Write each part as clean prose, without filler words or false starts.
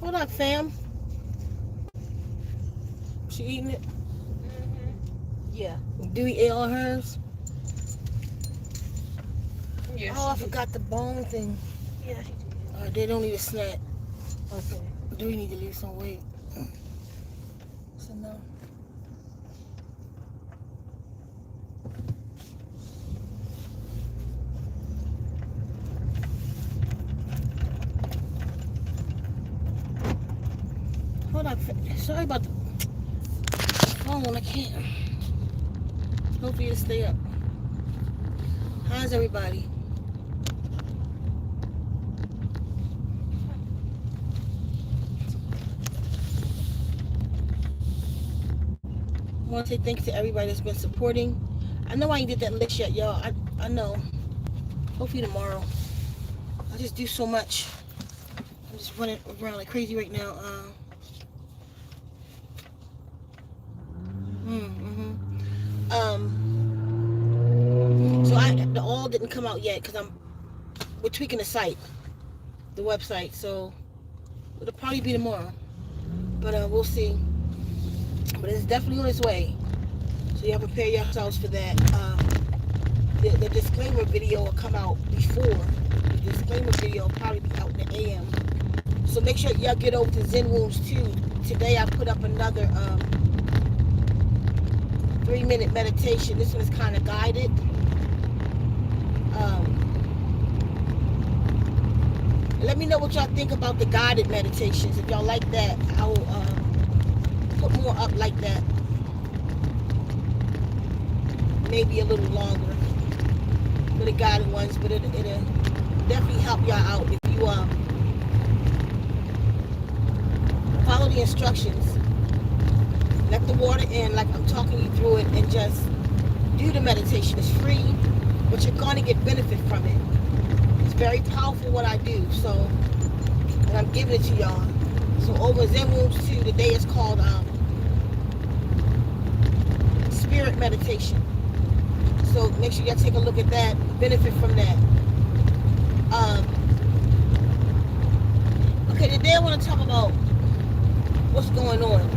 Hold on, fam. She eating it? Yeah. Do we eat all hers? Yeah, Oh, I she did. forgot the bone thing. Yeah, she did. They don't need a snack. Okay. Do we need to lose some weight? So no. Hold on. Sorry about the phone. I can't. Hopefully it'll stay up. How's everybody? I want to say thanks to everybody that's been supporting. I know I ain't did that list yet, y'all. I know. Hopefully tomorrow. I just do so much. I'm just running around like crazy right now. So the all didn't come out yet because we're tweaking the site, the website. So it'll probably be tomorrow, but we'll see. But it's definitely on its way. So y'all prepare yourselves for that. The disclaimer video will come out before. The disclaimer video will probably be out in the AM. So make sure y'all get over to Zen Rooms too. Today I put up another 3-minute meditation. This one is kind of guided. Let me know what y'all think about the guided meditations. If y'all like that, I will put more up like that. Maybe a little longer for the guided ones, but it'll definitely help y'all out if you follow the instructions. Let the water in like I'm talking you through it and just do the meditation. It's free, but you're going to get benefit from it. It's very powerful what I do, so, and I'm giving it to y'all. So over Zen Rooms 2, the day is called Spirit Meditation. So make sure y'all take a look at that, benefit from that. Okay, today I want to talk about what's going on.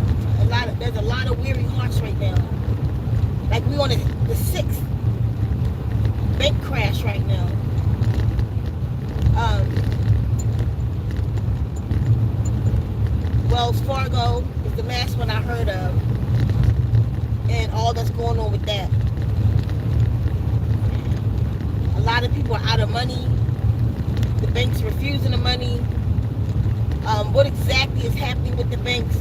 There's a lot of weary hearts right now. Like we on the 6th bank crash right now. Wells Fargo is the last one I heard of, and all that's going on with that. A lot of people are out of money. The banks refusing the money. What exactly is happening with the banks,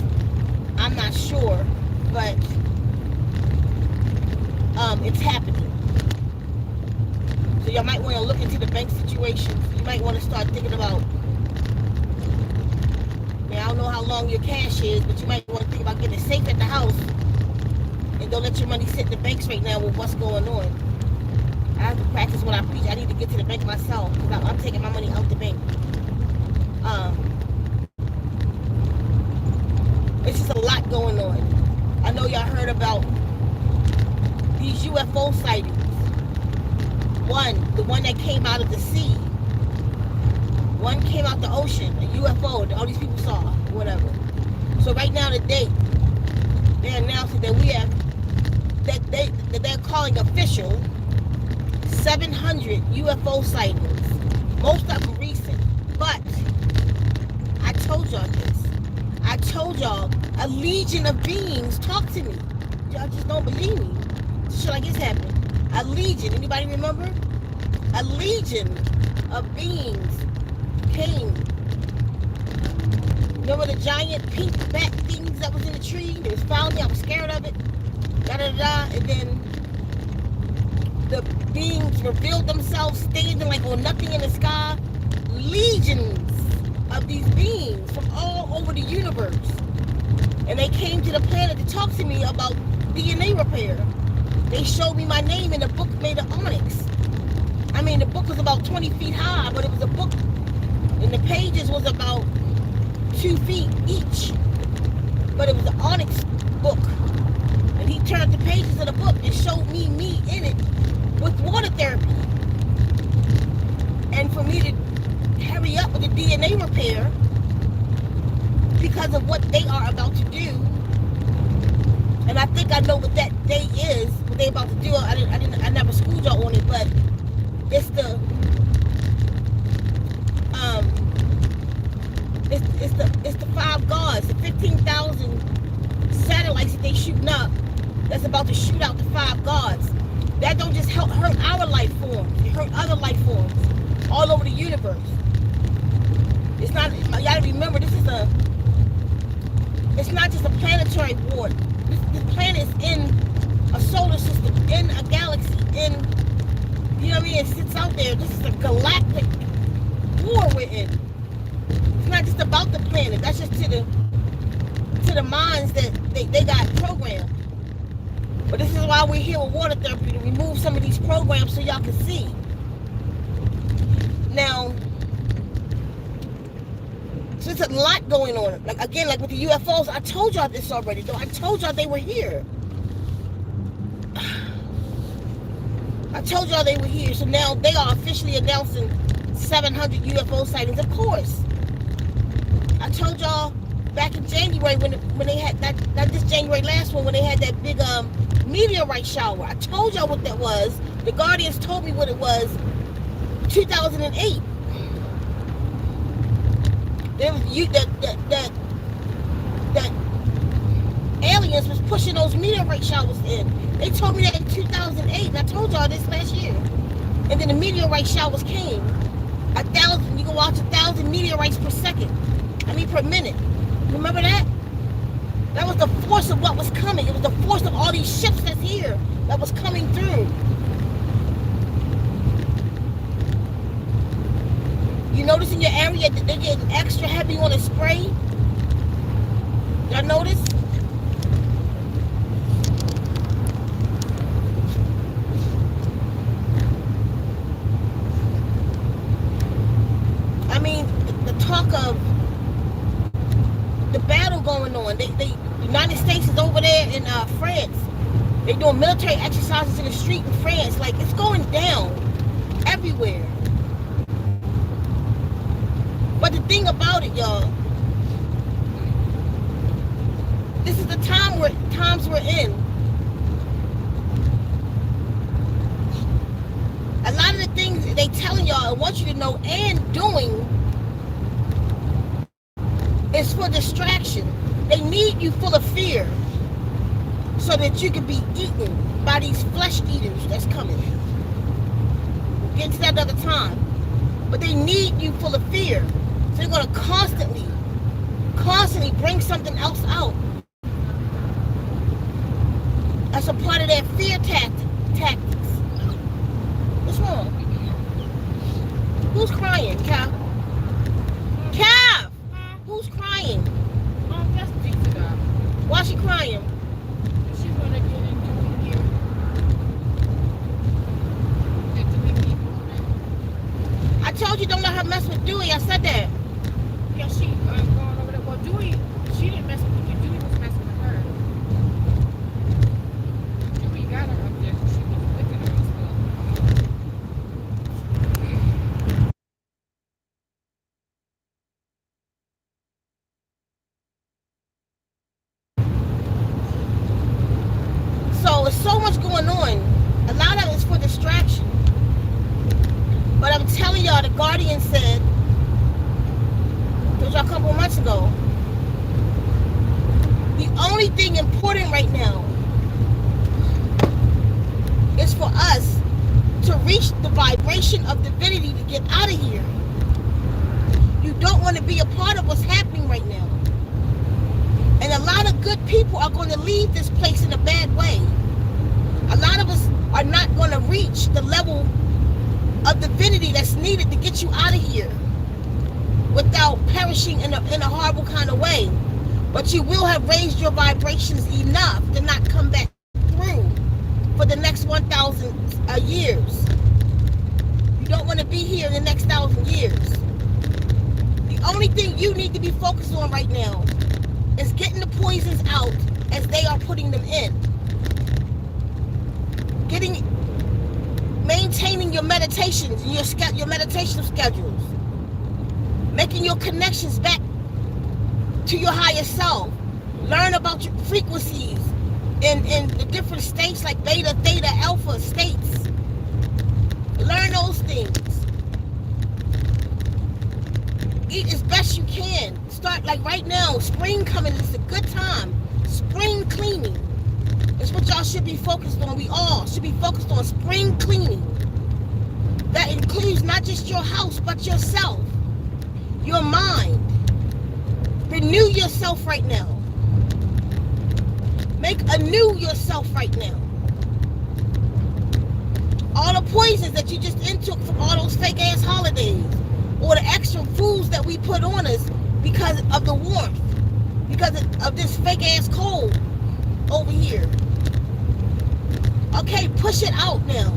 I'm not sure, but it's happening. So y'all might want to look into the bank situations. You might want to start thinking about, I don't know how long your cash is, but you might want to think about getting it safe at the house and don't let your money sit in the banks right now with what's going on. I have to practice what I preach. I need to get to the bank myself because I'm taking my money out the bank. It's just a lot going on. I know y'all heard about these UFO sightings. The one that came out of the sea. One came out the ocean, a UFO that all these people saw, whatever. So right now today, they're announcing that they're calling official 700 UFO sightings. Most of them recent. But I told y'all this. I told y'all a legion of beings talked to me. Y'all just don't believe me. Shit like this happened. A legion. Anybody remember? A legion of beings came. Remember the giant pink bat things that was in the tree? They was found me. I was scared of it. Da-da-da-da. And then the beings revealed themselves standing like on nothing in the sky. Legions of these beings from all over the universe. And they came to the planet to talk to me about DNA repair. They showed me my name in a book made of onyx. I mean, the book was about 20 feet high, but it was a book, and the pages was about 2 feet each. But it was an onyx book. And he turned the pages of the book and showed me in it with water therapy. And for me to hurry up with the DNA repair, because of what they are about to do. And I think I know what that day is, what they about to do. I never schooled y'all on it, but it's the it's the 5 gods, the 15,000 satellites that they shooting up. That's about to shoot out the 5 gods. That don't just hurt our life forms. It hurt other life forms all over the universe. It's not. Y'all gotta remember, it's not just a planetary war. This planet is in a solar system, in a galaxy, you know what I mean? It sits out there. This is a galactic war we're in. It's not just about the planet. That's just to the minds that they got programmed. But this is why we're here with water therapy, to remove some of these programs so y'all can see. Now, so there's a lot going on. Like with the UFOs, I told y'all this already, though. I told y'all they were here. I told y'all they were here. So now they are officially announcing 700 UFO sightings. Of course. I told y'all back in January when they had not this January last one, when they had that big meteorite shower. I told y'all what that was. The Guardians told me what it was. 2008. There was that aliens was pushing those meteorite showers in. They told me that in 2008, and I told y'all this last year. And then the meteorite showers came. 1,000. You can watch 1,000 meteorites per second. Per minute. Remember that? That was the force of what was coming. It was the force of all these ships that's here that was coming through. You notice in your area that they're getting extra heavy on the spray? Y'all notice? The talk of the battle going on. The United States is over there in France. They're doing military exercises in the street in France. Like, it's going down everywhere. But the thing about it, y'all, this is the times we're in. A lot of the things they telling y'all and want you to know and doing is for distraction. They need you full of fear so that you can be eaten by these flesh eaters that's coming. We'll get to that another time. But they need you full of fear. So they're going to constantly bring something else out. That's a part of their fear tactics. What's wrong? Who's crying, Cav? Cav! Who's crying? That's Jessica. Why she crying? She's gonna get into here. Get to meet people. I told you don't let her mess with Dewey. I said that. Yeah, she going over there. Well, Dewey, she didn't mess with you. Dewey was messing with her. Dewey got her up there, so she was licking her and stuff. So there's so much going on. A lot of it is for distraction. But I'm telling y'all, the Guardian said, told y'all a couple of months ago, the only thing important right now is for us to reach the vibration of divinity to get out of here. You don't want to be a part of what's happening right now. And a lot of good people are going to leave this place in a bad way. A lot of us are not going to reach the level of divinity that's needed to get you out of here without perishing in a horrible kind of way. But you will have raised your vibrations enough to not come back through for the next 1,000 years. You don't want to be here in the next 1,000 years. The only thing you need to be focused on right now is getting the poisons out as they are putting them in. Maintaining your meditations, your meditation schedules. Making your connections back to your higher self. Learn about your frequencies in the different states like beta, theta, alpha states. Learn those things. Eat as best you can. Start like right now. Spring coming. It's a good time. Spring cleaning. That's what y'all should be focused on. We all should be focused on spring cleaning. That includes not just your house, but yourself, your mind. Renew yourself right now. Make anew yourself right now. All the poisons that you just intook from all those fake ass holidays, or the extra foods that we put on us because of the warmth, because of this fake ass cold over here. Okay, push it out now.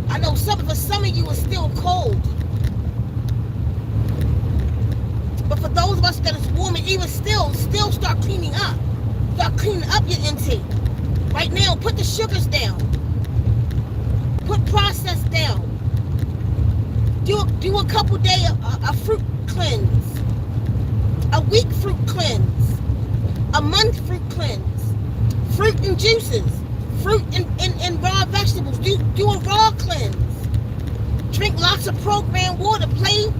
I know some of you are still cold. But for those of us that is warm, and even still start cleaning up. Start cleaning up your intake. Right now, put the sugars down. Put processed down. Do a couple day a fruit cleanse. A week fruit cleanse. A month fruit cleanse. Fruit and juices. Fruit and raw vegetables. Do a raw cleanse. Drink lots of programmed water. Play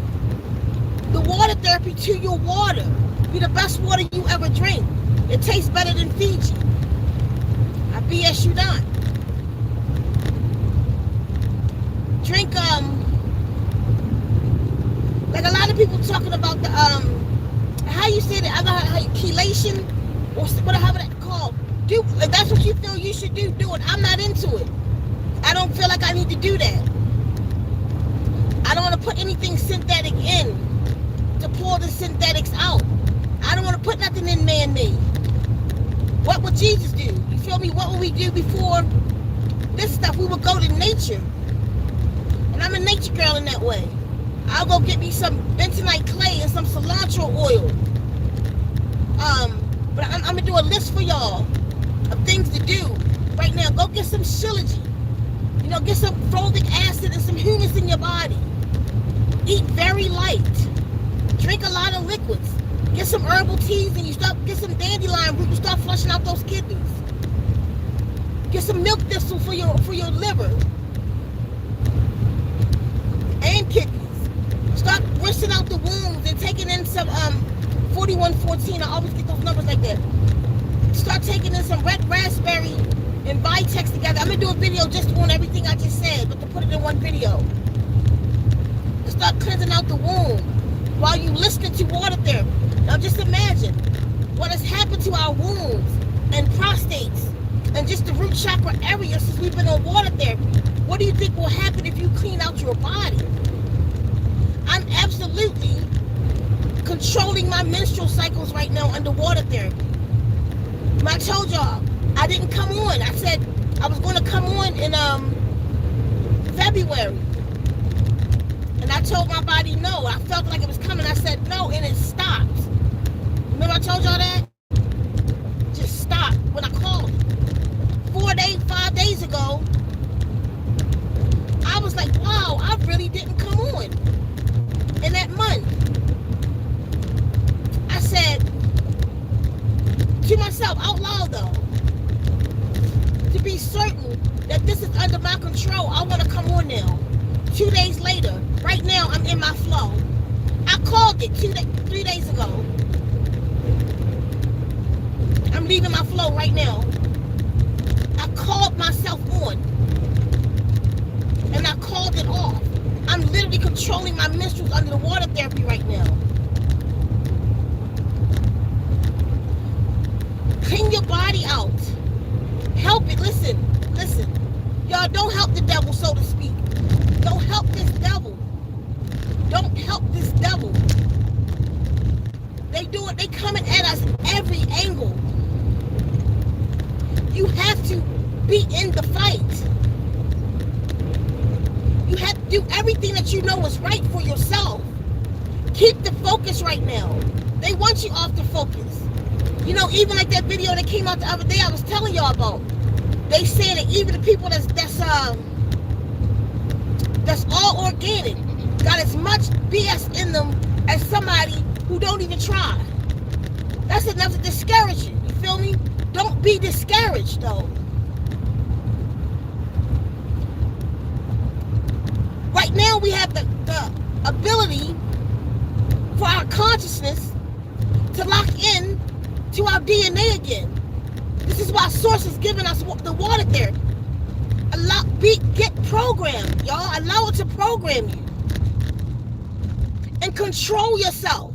the water therapy to your water. Be the best water you ever drink. It tastes better than Fiji. I BS you not. Drink like a lot of people talking about the how you say that, how you chelation or whatever that's called. Do if that's what you feel you should do it. I'm not into it. I don't feel like I need to do that. I don't want to put anything synthetic in to pull the synthetics out. I don't want to put nothing in man-made. What would Jesus do? You feel me? What would we do before this stuff? We would go to nature. And I'm a nature girl in that way. I'll go get me some bentonite clay and some cilantro oil. But I'm gonna do a list for y'all of things to do right now. Go get some shilajit. You know, get some folic acid and some humus in your body. Eat very light. Drink a lot of liquids. Get some herbal teas and get some dandelion root and start flushing out those kidneys. Get some milk thistle for your liver and kidneys. Start rinsing out the wounds and taking in some 4114. I always get those numbers like that. Start taking in some red raspberry and Vitex together. I'm gonna do a video just on everything I just said, but to put it in one video. And start cleansing out the wound while you listening to water therapy. Now just imagine what has happened to our wounds and prostates and just the root chakra area since we've been on water therapy. What do you think will happen if you clean out your body? I'm absolutely controlling my menstrual cycles right now under water therapy. I told y'all, I didn't come on. I said I was going to come on in February. And I told my body no. I felt like it was coming. I said no, and it stopped. Remember I told y'all that? Just stopped when I called it. 5 days ago, I was like, wow, I really didn't come on in that month. I said to myself out loud though, to be certain that this is under my control, I want to come on now. 2 days later, right now I'm in my flow. I called it 3 days ago. I'm leaving my flow right now. I called myself on and I called it off. I'm literally controlling my menstruals under the water therapy right now. Clean your body out. Help it. Listen. Y'all don't help the devil, so to speak. Don't help this devil. Don't help this devil. They do it. They coming at us every angle. You have to be in the fight. You have to do everything that you know is right for yourself. Keep the focus right now. They want you off the focus. You know, even like that video that came out the other day I was telling y'all about. They saying that even the people that's all organic got as much BS in them as somebody who don't even try. That's enough to discourage you. You feel me? Don't be discouraged, though. Right now, we have the ability for our consciousness to lock in to our DNA again. This is why Source is giving us the water therapy. Get programmed, y'all. Allow it to program you. And control yourself.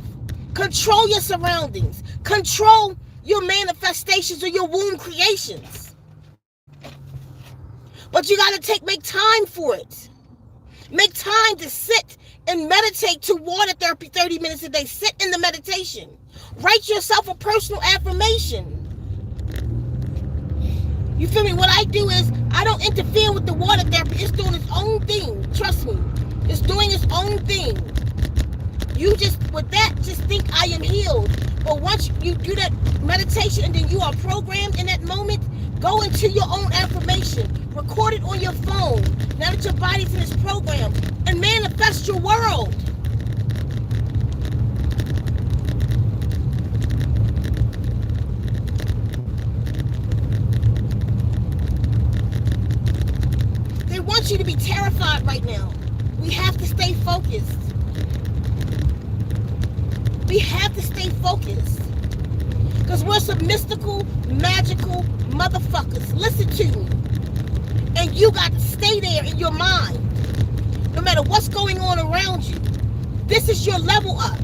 Control your surroundings. Control your manifestations or your womb creations. But you got to make time for it. Make time to sit and meditate to water therapy 30 minutes a day. Sit in the meditation. Write yourself a personal affirmation. You feel me? What I do is I don't interfere with the water therapy. It's doing its own thing. Trust me. It's doing its own thing. You just, with that, just think I am healed. But once you do that meditation and then you are programmed in that moment, go into your own affirmation. Record it on your phone. Now that your body's in this program. And manifest your world. They want you to be terrified right now. We have to stay focused. We have to stay focused. Because we're some mystical, magical motherfuckers. Listen to me. And you got to stay there in your mind. No matter what's going on around you. This is your level up.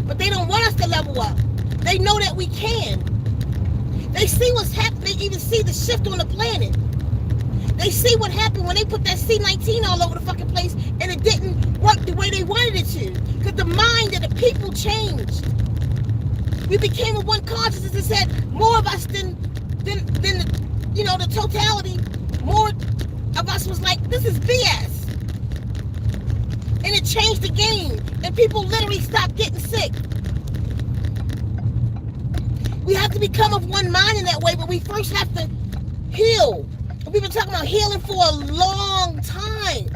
But they don't want us to level up. They know that we can. They see what's happening. They even see the shift on the planet. They see what happened when they put that C-19 all over the fucking place and it didn't work the way they wanted it to. Because the mind of the people changed. We became a one consciousness and said more of us than the totality. More of us was like, this is BS. And it changed the game. And people literally stopped getting sick. We have to become of one mind in that way, but we first have to heal. We've been talking about healing for a long time.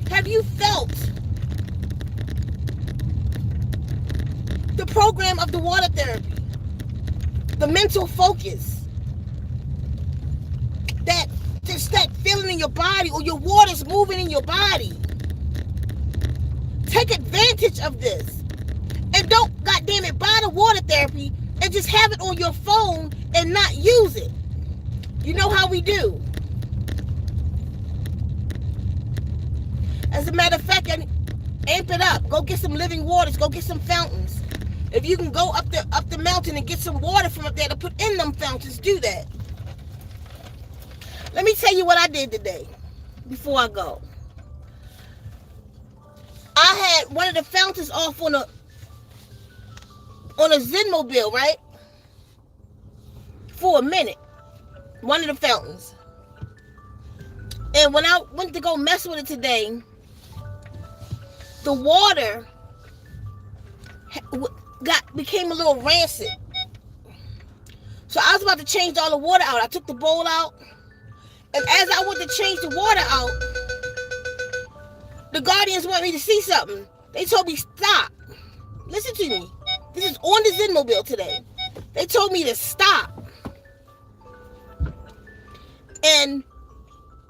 Have you felt the program of the water therapy? The mental focus? That feeling in your body, or your water's moving in your body. Take advantage of this. And don't, goddamn it, buy the water therapy and just have it on your phone and not use it. You know how we do. As a matter of fact, amp it up. Go get some living waters. Go get some fountains. If you can go up the mountain and get some water from up there to put in them fountains, do that. Let me tell you what I did today before I go. I had one of the fountains off on a Zenmobile, right? For a minute. One of the fountains. And when I went to go mess with it today, the water became a little rancid. So I was about to change all the water out. I took the bowl out. And as I went to change the water out, the guardians want me to see something. They told me, stop. Listen to me. This is on the Zenmobile today. They told me to stop. And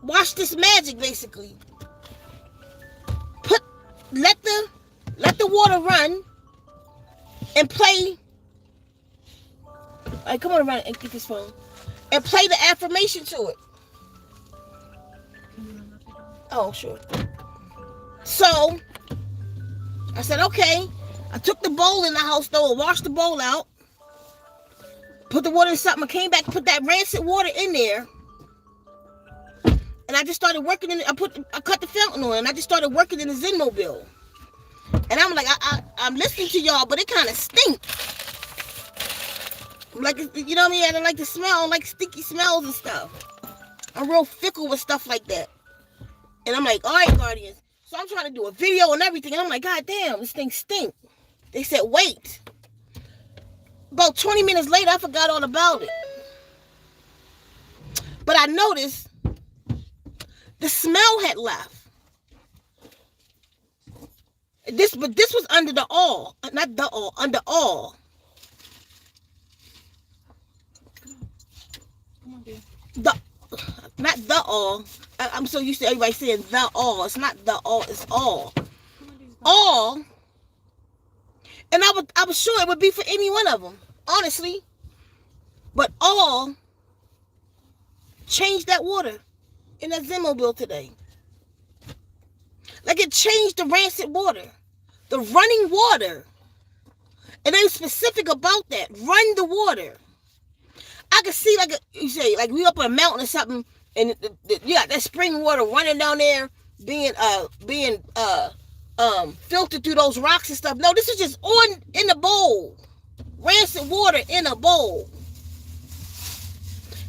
watch this magic, basically. Let the water run and play. All right, come on around and get this phone. And play the affirmation to it. Oh, sure. So, I said, okay. I took the bowl in the house, though, and washed the bowl out. Put the water in something. I came back, put that rancid water in there. And I just started working in it. I cut the fountain on, and I just started working in the Zenmobile. And I'm like, I'm listening to y'all, but it kind of stinks. Like, you know what I mean? I don't like the smell. I don't like stinky smells and stuff. I'm real fickle with stuff like that. And I'm like, all right, Guardians. So I'm trying to do a video and everything. And I'm like, God damn, this thing stink. They said, wait. About 20 minutes later, I forgot all about it. But I noticed The smell had left. But this was under the all, not the all, under all. Come on, dear. The not the all. I'm so used to everybody saying the all. It's not the all. It's all. Come on, dear. All. And I was sure it would be for any one of them, honestly. But all changed that water in that Zenmobile today. Like it changed the rancid water, the running water. And they were specific about that. Run the water. I could see, like you say, like we up on a mountain or something, and you got that spring water running down there, being filtered through those rocks and stuff. No, this is just in a bowl, rancid water in a bowl.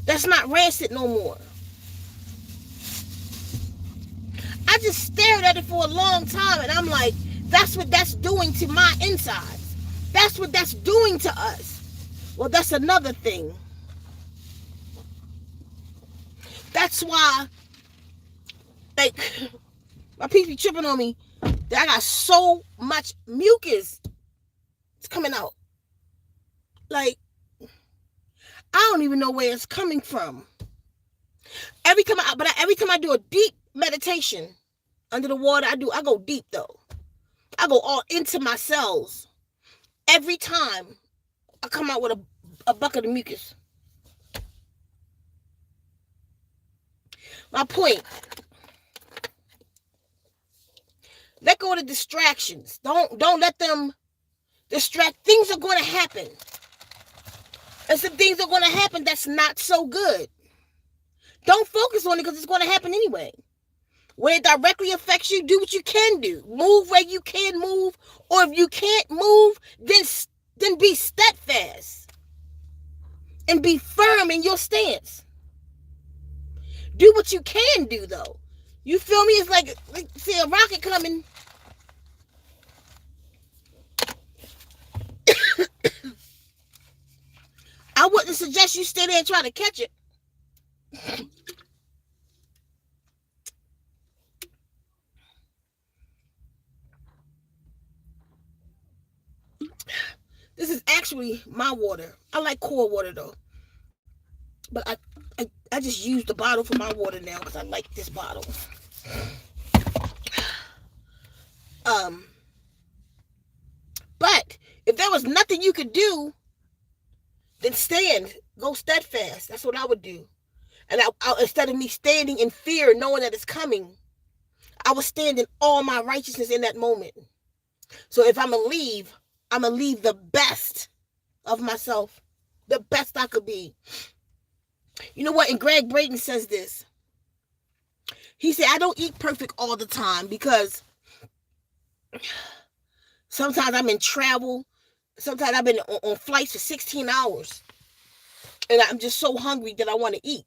That's not rancid no more. I just stared at it for a long time, and I'm like, that's what that's doing to my insides. That's what that's doing to us. Well, that's another thing. That's why, like, my people be tripping on me that I got so much mucus. It's coming out. Like, I don't even know where it's coming from. Every time I do a deep meditation under the water, I go deep though. I go all into my cells. Every time I come out with a bucket of mucus. My point. Let go of the distractions. Don't let them distract. Things are going to happen. And some things are going to happen that's not so good. Don't focus on it because it's going to happen anyway. When it directly affects you, do what you can do. Move where you can move. Or if you can't move, then be steadfast. And be firm in your stance. Do what you can do, though. You feel me? It's like see a rocket coming. I wouldn't suggest you stay there and try to catch it. This is actually my water. I like cold water, though. But I just use the bottle for my water now because I like this bottle. But if there was nothing you could do, then stand. Go steadfast. That's what I would do. And I instead of me standing in fear, knowing that it's coming, I would stand in all my righteousness in that moment. So if I'm going to leave the best of myself, the best I could be. You know what? And Greg Braden says this. He said, I don't eat perfect all the time because sometimes I'm in travel. Sometimes I've been on flights for 16 hours. And I'm just so hungry that I want to eat.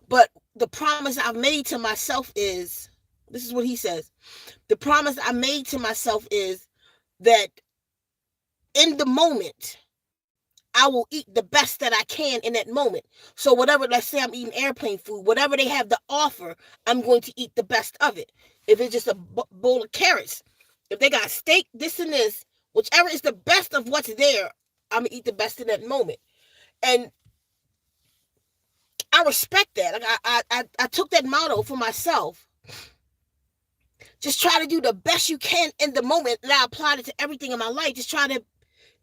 But the promise I've made to myself is, this is what he says. The promise I made to myself is that in the moment, I will eat the best that I can in that moment. So whatever, let's say I'm eating airplane food, whatever they have to offer, I'm going to eat the best of it. If it's just a bowl of carrots, if they got steak, this and this, whichever is the best of what's there, I'm going to eat the best in that moment. And I respect that. Like I took that motto for myself. Just try to do the best you can in the moment. And I applied it to everything in my life. Just try to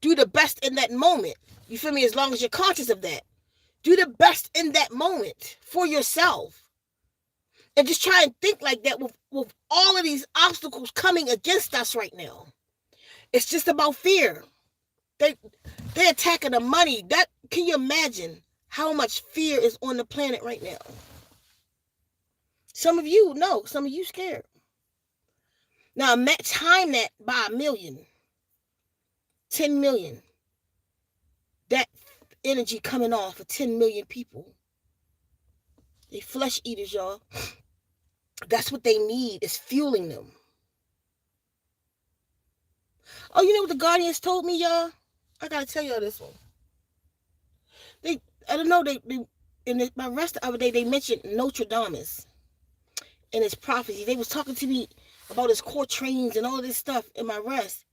do the best in that moment. You feel me? As long as you're conscious of that. Do the best in that moment for yourself. And just try and think like that with all of these obstacles coming against us right now. It's just about fear. They're attacking the money. Can you imagine how much fear is on the planet right now? Some of you know. Some of you scared. Now, time that by 1 million. 10 million. That energy coming off of 10 million people. They flesh eaters, y'all. That's what they need, is fueling them. Oh, you know what the Guardians told me, y'all? I gotta tell y'all this one. I don't know, in my rest the other day, they mentioned Notre Dame and his prophecy. They was talking to me about his core trains and all this stuff in my rest.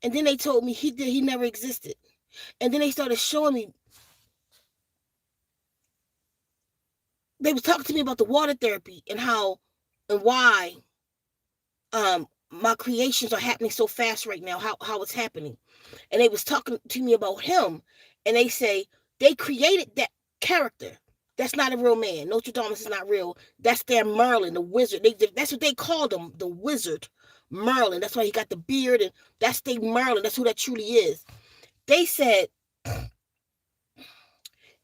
And then they told me he never existed. And then they started showing me. They was talking to me about the water therapy and how and why my creations are happening so fast right now, how it's happening. And they was talking to me about him, and they say they created that character. That's not a real man. Notre Dame is not real. That's their Merlin, the wizard. That's what they called him, the wizard Merlin. That's why he got the beard, and that's their Merlin. That's who that truly is. They said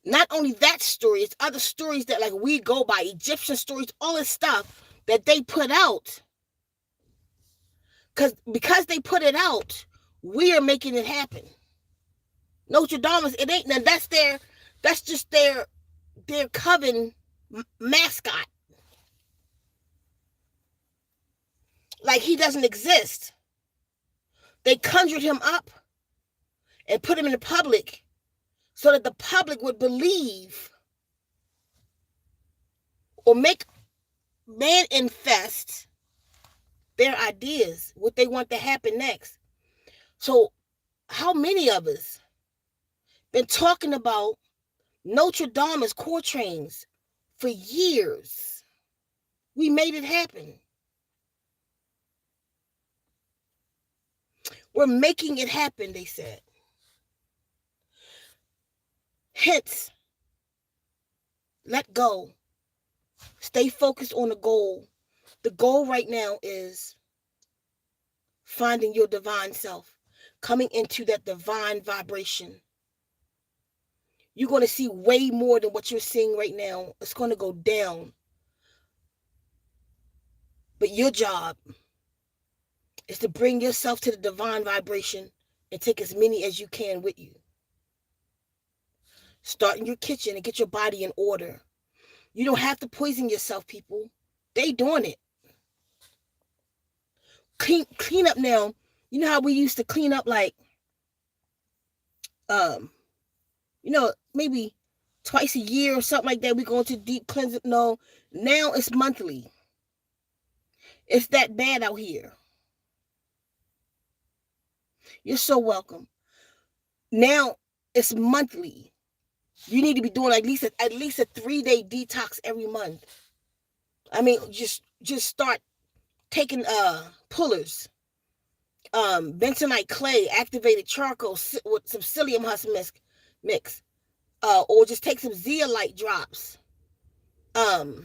not only that story, it's other stories that like we go by, Egyptian stories, all this stuff that they put out. Because they put it out, we are making it happen. Notre Dame, it ain't now. That's just their coven mascot. Like he doesn't exist. They conjured him up and put him in the public so that the public would believe or make manifest their ideas, what they want to happen next. So how many of us been talking about Notre Dame's core trains for years? We made it happen. We're making it happen, they said. Hence, let go. Stay focused on the goal. The goal right now is finding your divine self, coming into that divine vibration. You're going to see way more than what you're seeing right now. It's going to go down. But your job is to bring yourself to the divine vibration and take as many as you can with you. Start in your kitchen and get your body in order. You don't have to poison yourself, people. They doing it. Clean up now. You know how we used to clean up like, maybe twice a year or something like that. We go into deep cleansing. No, now it's monthly. It's that bad out here. You're so welcome. Now it's monthly. You need to be doing at least a 3-day detox every month. I mean, just start taking pullers, bentonite clay, activated charcoal with some psyllium husk mix, or just take some zeolite drops. There's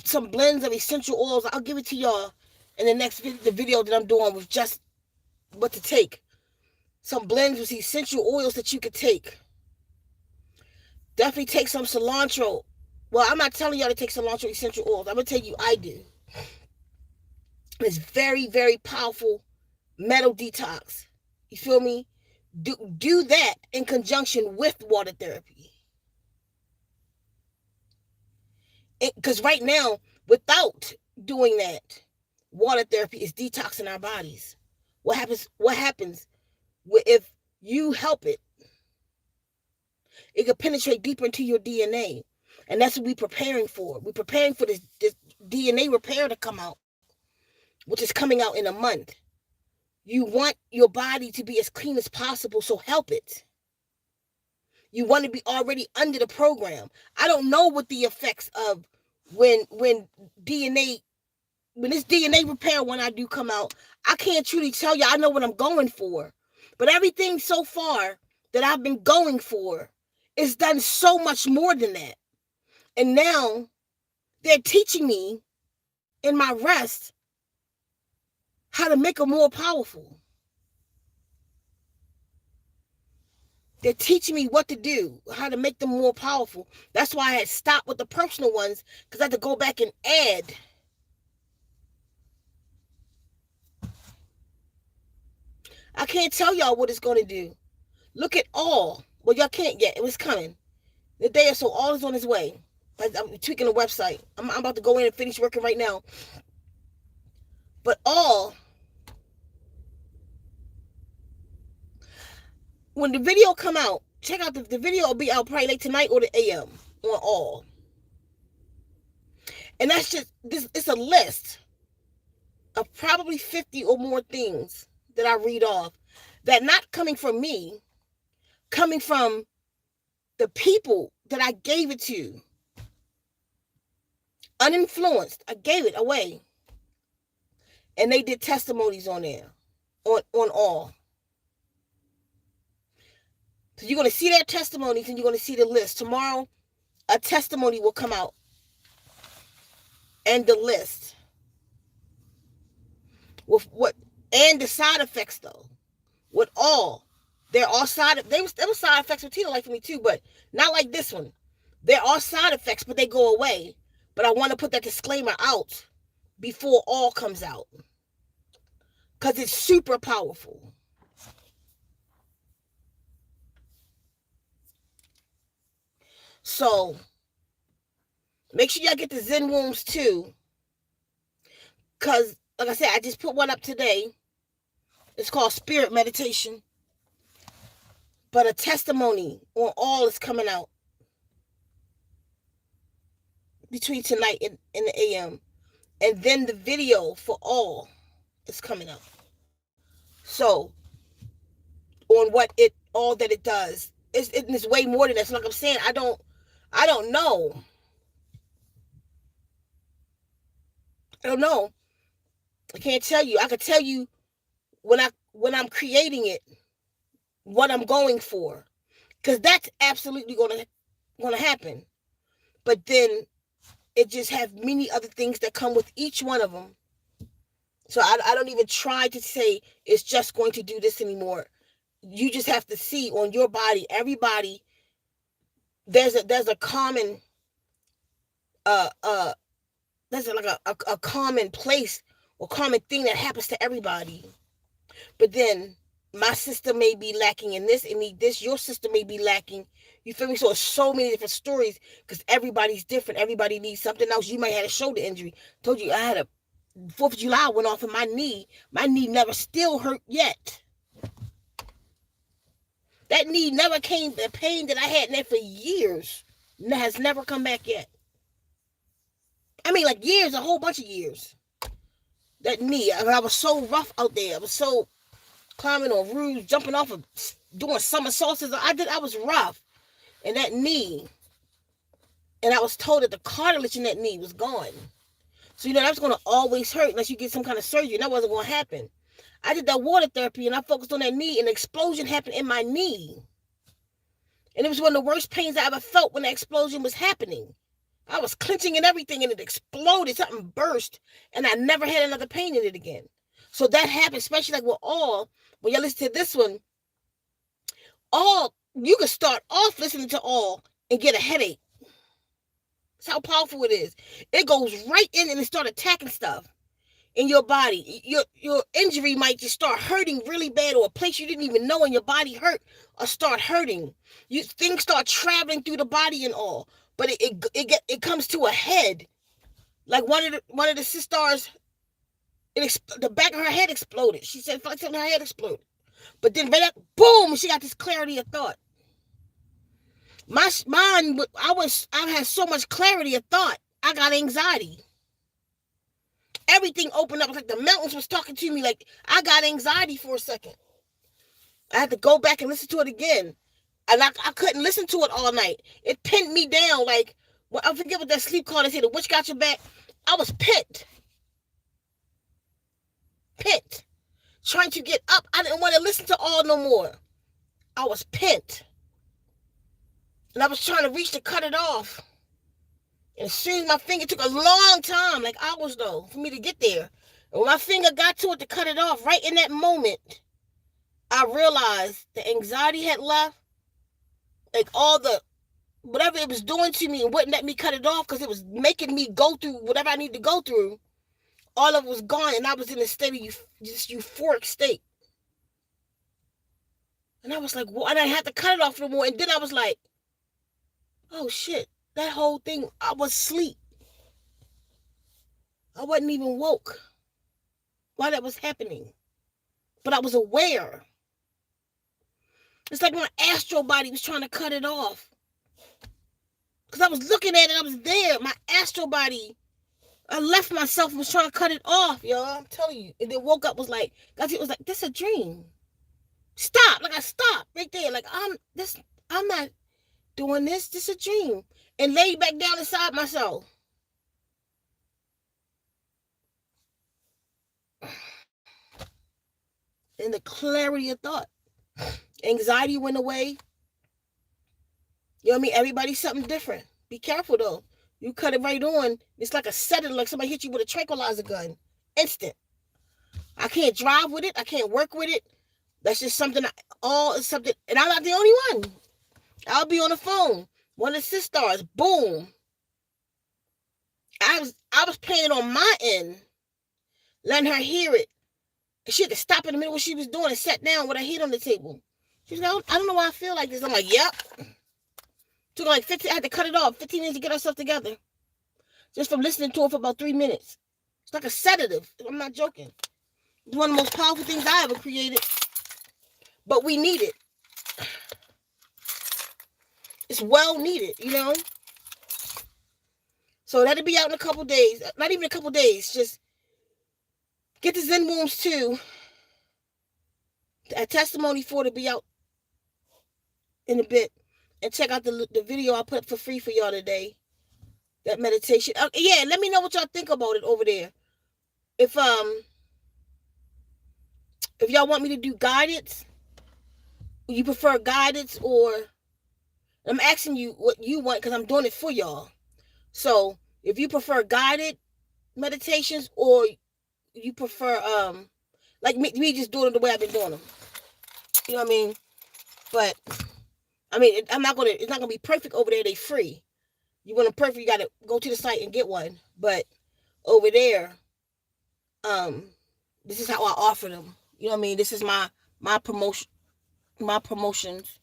some blends of essential oils. I'll give it to y'all in the next video that I'm doing with just what to take. Some blends with essential oils that you could take. Definitely take some cilantro. Well, I'm not telling y'all to take cilantro essential oils. I'm going to tell you I do. It's very, very powerful metal detox. You feel me? Do that in conjunction with water therapy. Because right now, without doing that, water therapy is detoxing our bodies. What happens if you help it? It could penetrate deeper into your DNA. And that's what we're preparing for. We're preparing for this DNA repair to come out, which is coming out in a month. You want your body to be as clean as possible, so help it. You want to be already under the program. I don't know what the effects of when this DNA repair, when I do come out, I can't truly tell you. I know what I'm going for. But everything so far that I've been going for is done so much more than that. And now they're teaching me in my rest how to make them more powerful. They're teaching me what to do, how to make them more powerful. That's why I had stopped with the personal ones, because I had to go back and add. I can't tell y'all what it's going to do. Look at all. Well, y'all can't yet. It was coming. The day or so, all is on its way. I'm tweaking the website. I'm about to go in and finish working right now. But when the video come out, check out the video. Will be out probably late tonight or the AM on all. And that's just this. It's a list of probably 50 or more things that I read off that not coming from me, coming from the people that I gave it to, uninfluenced. I gave it away, and they did testimonies on there, on all. So you're gonna see their testimonies, and you're gonna see the list tomorrow. A testimony will come out, and the list with what and the side effects though. With all, there are there were side effects with Tina like for me too, but not like this one. There are side effects, but they go away. But I want to put that disclaimer out before all comes out, because it's super powerful. So make sure y'all get the Zen wombs too, because like I said, I just put one up today. It's called Spirit Meditation, but a testimony on all is coming out between tonight and the AM, and then the video for all is coming out. So on what it all that it does, it's way more than that. So like I'm saying, I don't know. I don't know. I can't tell you. I could tell you when I'm creating it, what I'm going for, because that's absolutely gonna happen. But then it just have many other things that come with each one of them. So I don't even try to say it's just going to do this anymore. You just have to see on your body, everybody. There's a common there's like a common place or common thing that happens to everybody. But then my system may be lacking in this and need this. Your system may be lacking. You feel me? So it's so many different stories because everybody's different. Everybody needs something else. You might have a shoulder injury. Told you I had a 4th of July went off in my knee. My knee never still hurt yet. That knee never came, the pain that I had in there for years has never come back yet. I mean, like years, a whole bunch of years. That knee, I was so rough out there. I was so climbing on roofs, jumping off of, doing somersaults. I was rough. And that knee, and I was told that the cartilage in that knee was gone. So, that's going to always hurt unless you get some kind of surgery. And that wasn't going to happen. I did that water therapy, and I focused on that knee, and an explosion happened in my knee. And it was one of the worst pains I ever felt when the explosion was happening. I was clenching and everything, and it exploded. Something burst, and I never had another pain in it again. So that happened, especially like with all. When you listen to this one, all, you can start off listening to all and get a headache. That's how powerful it is. It goes right in and it starts attacking stuff in your body. Your injury might just start hurting really bad, or a place you didn't even know in your body hurt or start hurting. Things start traveling through the body and all, but it comes to a head. Like one of the sisters, the back of her head exploded. She said something, her head exploded, but then right up, boom, she got this clarity of thought. My mind, I had so much clarity of thought. I got anxiety. Everything opened up. It was like the mountains was talking to me. Like I got anxiety for a second. I had to go back and listen to it again. And I couldn't listen to it all night. It pinned me down. Like, I forget what that sleep call they say, the witch got your back. I was pinned. Trying to get up. I didn't want to listen to all no more. I was pinned. And I was trying to reach to cut it off. And as soon as my finger, took a long time, like hours though, for me to get there. And when my finger got to it to cut it off, right in that moment, I realized the anxiety had left. Like all the, whatever it was doing to me and wouldn't let me cut it off because it was making me go through whatever I need to go through. All of it was gone, and I was in a state of just euphoric state. And I was like, well, and I had to cut it off no more. And then I was like, oh shit, that whole thing, I was asleep. I wasn't even woke while that was happening. But I was aware. It's like my astral body was trying to cut it off. Because I was looking at it, I was there. My astral body, I left myself and was trying to cut it off, yo. I'm telling you. And then woke up, was like, God was like, this a dream. Stop. Like I stopped right there. Like I'm not doing this. This a dream. And laid back down inside myself. And the clarity of thought. Anxiety went away. You know what I mean? Everybody's something different. Be careful though. You cut it right on. It's like a sedative, like somebody hit you with a tranquilizer gun. Instant. I can't drive with it. I can't work with it. That's just something. Something, and I'm not the only one. I'll be on the phone. One of the sisters, boom. I was playing on my end, letting her hear it. She had to stop in the middle of what she was doing and sat down with her head on the table. She's like, I don't know why I feel like this. I'm like, yep. Took like 15. I had to cut it off. 15 minutes to get ourselves together, just from listening to her for about 3 minutes. It's like a sedative. I'm not joking. It's one of the most powerful things I ever created. But we need it. It's well needed, you know? So that'll be out in a couple days. Not even a couple days. Just get the Zen Wombs 2. A testimony for it to be out in a bit. And check out the video I put up for free for y'all today. That meditation. Yeah, let me know what y'all think about it over there. If y'all want me to do guidance, you prefer guidance, or I'm asking you what you want because I'm doing it for y'all. So if you prefer guided meditations, or you prefer like me just doing it the way I've been doing them. You know what I mean? But I mean, it's not gonna be perfect over there. They free. You want them perfect, you gotta go to the site and get one. But over there, this is how I offer them. You know what I mean? This is my promotion, my promotions,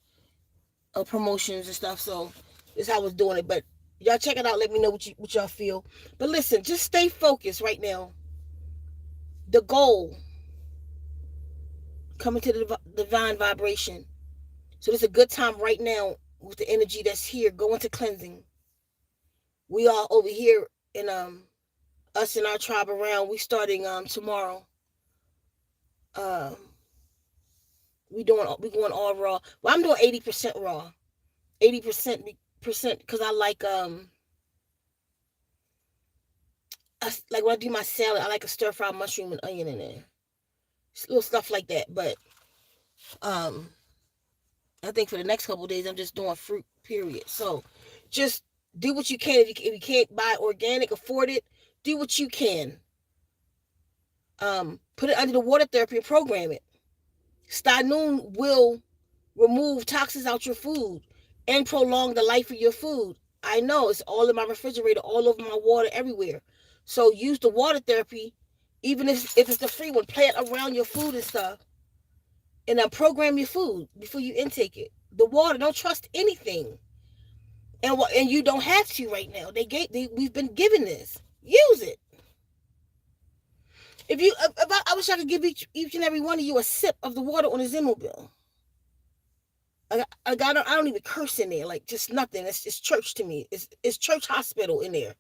promotions and stuff. So this is how I was doing it. But y'all check it out. Let me know what y'all feel. But listen, just stay focused right now. The goal, coming to the divine vibration. So this is a good time right now with the energy that's here. Go into cleansing. We all over here in us and our tribe around. We starting tomorrow. Um, we going all raw. Well, I'm doing 80% raw. 80% because I like like when I do my salad, I like a stir fried mushroom and onion in there. Little stuff like that. But um I think for the next couple of days I'm just doing fruit, period. So just do what you can. If you can't buy organic, afford it, do what you can. Put it under the water therapy and program it. Stanun will remove toxins out your food and prolong the life of your food. I know it's all in my refrigerator, all over my water, everywhere. So use the water therapy, even if it's the free one. Play it around your food and stuff, and then program your food before you intake it. The water, don't trust anything, and you don't have to right now. We've been given this. Use it. If I wish I could give each and every one of you a sip of the water on a Zimmobile. I don't even curse in there, like just nothing. It's church to me. It's church hospital in there.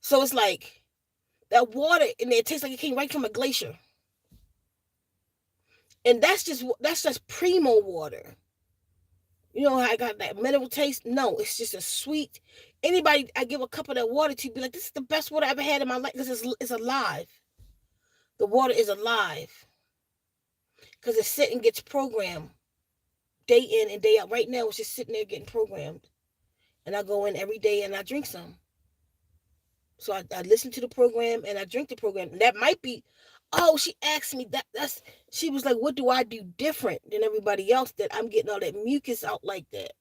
So it's like that water in there tastes like it came right from a glacier. And that's just primo water. You know how I got that mineral taste? No, it's just a sweet. Anybody I give a cup of that water to be like, this is the best water I ever had in my life because it's alive. The water is alive because it's sitting, gets programmed day in and day out. Right now, it's just sitting there getting programmed. And I go in every day and I drink some. So I listen to the program and I drink the program. And that might be, she asked me she was like, what do I do different than everybody else that I'm getting all that mucus out like that?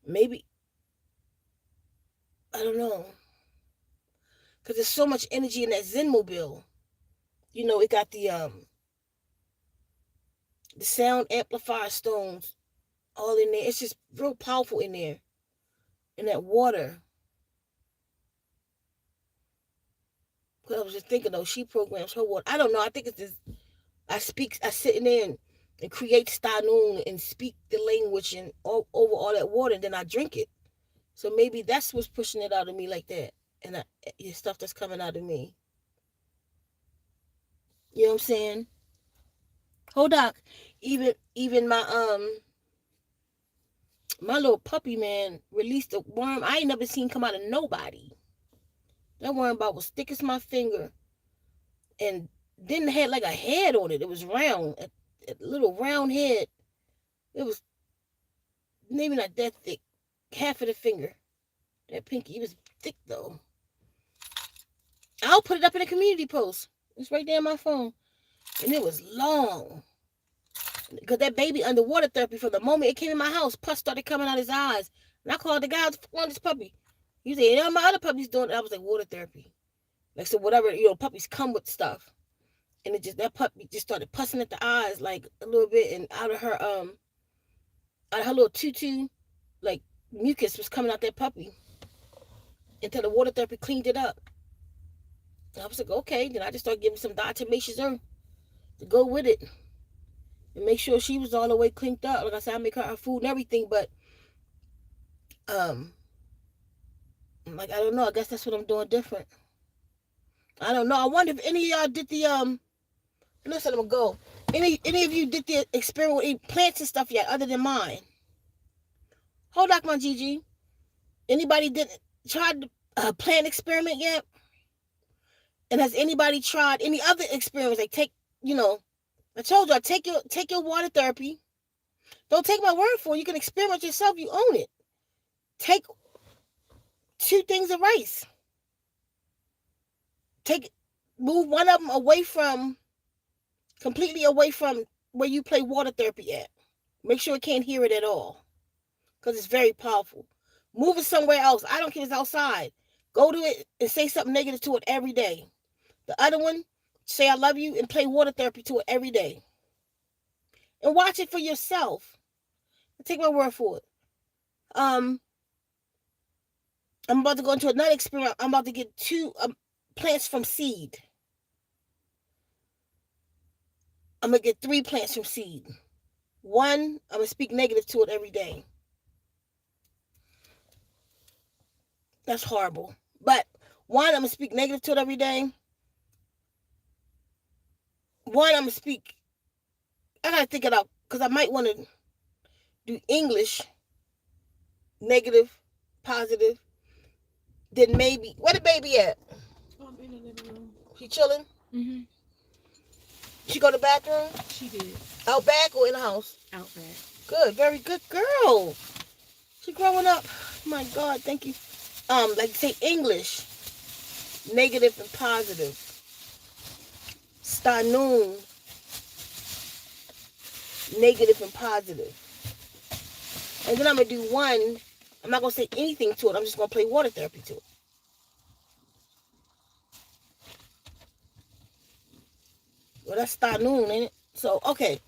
Maybe, I don't know. Because there's so much energy in that Zenmobile. You know, it got the sound amplifier stones all in there. It's just real powerful in there. In that water. Because I was just thinking, though, she programs her water. I don't know. I think it's this. I sit in there and create stanun and speak the language and over all that water, and then I drink it. So maybe that's what's pushing it out of me like that, and the stuff that's coming out of me. You know what I'm saying? Hold on, even my little puppy man released a worm I ain't never seen come out of nobody. That worm about was thick as my finger, and then it had like a head on it. It was round, a little round head. It was maybe not that thick, half of the finger. That pinky, it was thick though. I'll put it up in a community post. It's right there on my phone, and it was long. Because that baby underwater therapy, from the moment it came in my house, pus started coming out his eyes. And I called the guy on this puppy. He said, you know, my other puppy's doing it. I was like, water therapy. Like, so whatever, puppies come with stuff. And that puppy just started pussing at the eyes like a little bit, and out of her little tutu, like mucus was coming out that puppy until the water therapy cleaned it up. And I was like, okay. Then I just started giving some diatomaceous earth to go with it and make sure she was all the way cleaned up. Like I said, I make her food and everything, but like, I don't know. I guess that's what I'm doing different. I don't know. I wonder if any of y'all did the let's let them go. Any of you did the experiment with any plants and stuff yet, other than mine? Hold on, my Gigi. Anybody tried a plant experiment yet? And has anybody tried any other experiments? Like, I told you, take your water therapy. Don't take my word for it. You can experiment yourself. You own it. Take 2 things of rice. Move one of them completely away from where you play water therapy at. Make sure it can't hear it at all, because it's very powerful. Move it somewhere else. I don't care if it's outside. Go to it and say something negative to it every day. The other one, say I love you and play water therapy to it every day. And watch it for yourself. Take my word for it. I'm about to go into another experiment. I'm about to get 2 plants from seed. I'm going to get 3 plants from seed. 1, I'm going to speak negative to it every day. That's horrible. But 1, I'm going to speak negative to it every day. 1, I'm going to speak, I got to think it out, because I might want to do English, negative, positive. Then maybe, where the baby at? Oh, I'm in the living room. She chilling? Mm-hmm. She go to the bathroom? She did. Out back or in the house? Out back. Good, very good girl. She growing up. Oh my God, thank you. Like say English, negative and positive. Stanoon, negative and positive. And then I'm gonna do 1. I'm not gonna say anything to it. I'm just gonna play water therapy to it. Well, that's Stanoon, ain't it? So, okay.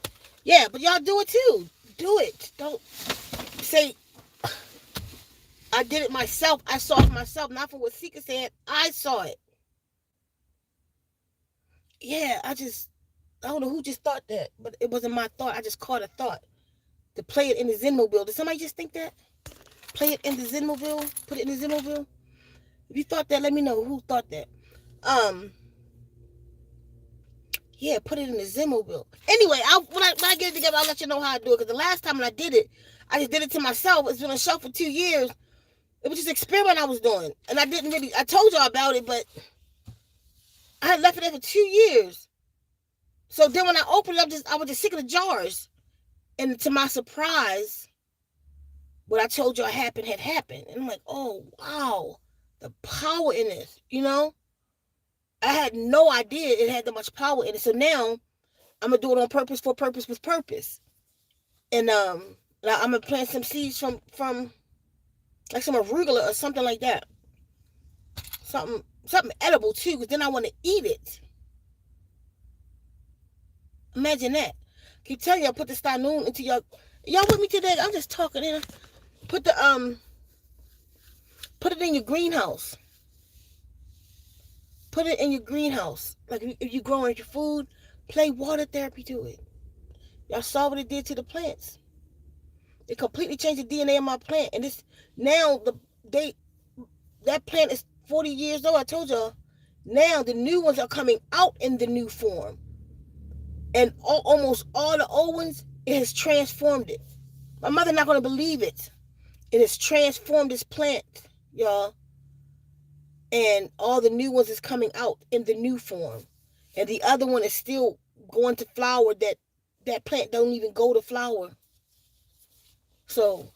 Yeah, but y'all do it too. Do it. Don't say, I did it myself. I saw it myself. Not for what Sika said. I saw it. Yeah, I don't know who just thought that, but it wasn't my thought. I just caught a thought to play it in the Zenmobile. Did somebody just think that? Play it in the Zenmobile? Put it in the Zenmobile? If you thought that, let me know who thought that. Yeah, put it in the Zenmobile. Anyway, when I get it together, I'll let you know how I do it. Because the last time when I did it, I just did it to myself. It's been on the shelf for 2 years. It was just an experiment I was doing. And I told y'all about it, but I had left it there for 2 years. So then when I opened it up, I was just sick of the jars. And to my surprise, what I told y'all had happened. And I'm like, oh, wow. The power in this, I had no idea it had that much power in it. So now I'm going to do it on purpose, for purpose, with purpose. And I'm going to plant some seeds from like some arugula or something like that. Something edible too, because then I want to eat it. Imagine that. Keep telling y'all, put the stanoon into y'all with me today. I'm just talking. Put it in your greenhouse. Put it in your greenhouse. Like if you growing your food, Play water therapy to it. Y'all saw what it did to the plants. It completely changed the DNA of my plant. And this now that plant is 40 years old. I told y'all. Now the new ones are coming out in the new form. And almost all the old ones, it has transformed it. My mother not going to believe it. It has transformed this plant, y'all. And all the new ones is coming out in the new form. And the other one is still going to flower. That plant don't even go to flower. So,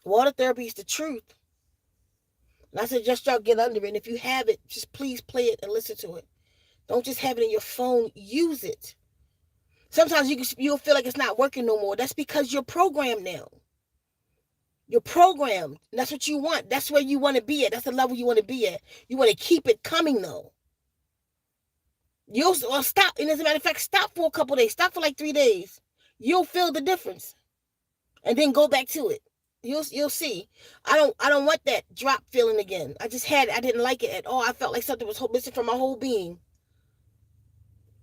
water therapy is the truth. And I suggest y'all get under it. And if you have it, just please play it and listen to it. Don't just have it in your phone. Use it. Sometimes you'll feel like it's not working no more. That's because you're programmed now. You're programmed. And that's what you want. That's where you want to be at. That's the level you want to be at. You want to keep it coming, though. You'll stop. And as a matter of fact, stop for a couple days. Stop for like 3 days. You'll feel the difference. And then go back to it. You'll see. I don't want that drop feeling again. I didn't like it at all. I felt like something was missing from my whole being.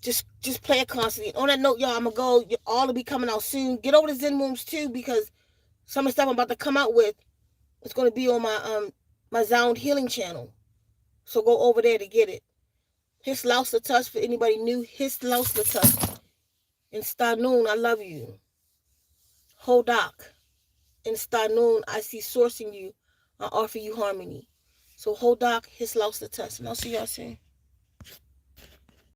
Just play it constantly. On that note, y'all, I'm gonna go. All will be coming out soon. Get over the Zen Rooms too, because some of the stuff I'm about to come out with is going to be on my Sound Healing channel. So go over there to get it. His Laus Touch for anybody new. His Laus Touch. In Stanoon, I love you. Hodak. In Stanoon, I see sourcing you. I offer you harmony. So Hodak, His Laus Touch. And I'll see y'all soon.